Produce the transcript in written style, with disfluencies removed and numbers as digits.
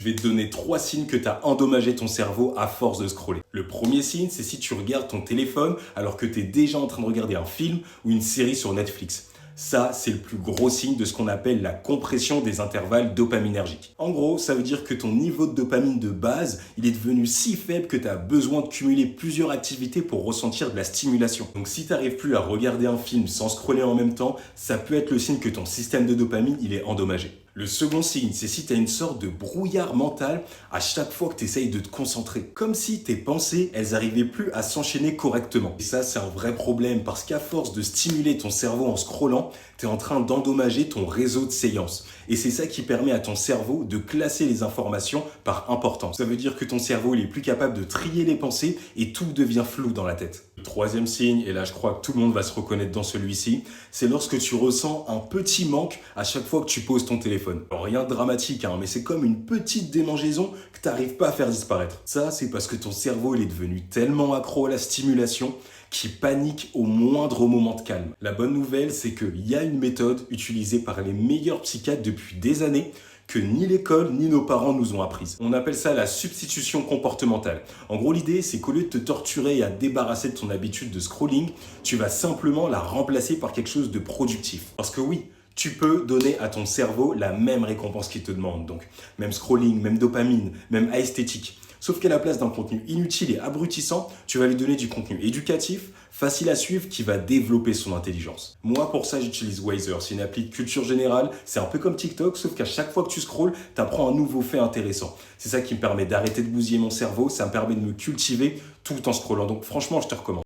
Je vais te donner 3 signes que tu as endommagé ton cerveau à force de scroller. Le premier signe, c'est si tu regardes ton téléphone alors que tu es déjà en train de regarder un film ou une série sur Netflix. Ça, c'est le plus gros signe de ce qu'on appelle la compression des intervalles dopaminergiques. En gros, ça veut dire que ton niveau de dopamine de base, il est devenu si faible que tu as besoin de cumuler plusieurs activités pour ressentir de la stimulation. Donc si tu n'arrives plus à regarder un film sans scroller en même temps, ça peut être le signe que ton système de dopamine, il est endommagé. Le second signe, c'est si tu as une sorte de brouillard mental à chaque fois que tu essayes de te concentrer. Comme si tes pensées, elles n'arrivaient plus à s'enchaîner correctement. Et ça, c'est un vrai problème parce qu'à force de stimuler ton cerveau en scrollant, tu es en train d'endommager ton réseau de séances. Et c'est ça qui permet à ton cerveau de classer les informations par importance. Ça veut dire que ton cerveau, il est plus capable de trier les pensées et tout devient flou dans la tête. Le troisième signe, et là je crois que tout le monde va se reconnaître dans celui-ci, c'est lorsque tu ressens un petit manque à chaque fois que tu poses ton téléphone. Alors, rien de dramatique, mais c'est comme une petite démangeaison que tu n'arrives pas à faire disparaître. Ça, c'est parce que ton cerveau il est devenu tellement accro à la stimulation qu'il panique au moindre moment de calme. La bonne nouvelle, c'est qu'il y a une méthode utilisée par les meilleurs psychiatres depuis des années que ni l'école ni nos parents nous ont apprise. On appelle ça la substitution comportementale. En gros, l'idée, c'est qu'au lieu de te torturer et à te débarrasser de ton habitude de scrolling, tu vas simplement la remplacer par quelque chose de productif. Parce que oui, tu peux donner à ton cerveau la même récompense qu'il te demande. Donc, même scrolling, même dopamine, même esthétique. Sauf qu'à la place d'un contenu inutile et abrutissant, tu vas lui donner du contenu éducatif, facile à suivre, qui va développer son intelligence. Moi, pour ça, j'utilise Wiser. C'est une appli de culture générale. C'est un peu comme TikTok, sauf qu'à chaque fois que tu scrolles, tu apprends un nouveau fait intéressant. C'est ça qui me permet d'arrêter de bousiller mon cerveau. Ça me permet de me cultiver tout en scrollant. Donc franchement, je te recommande.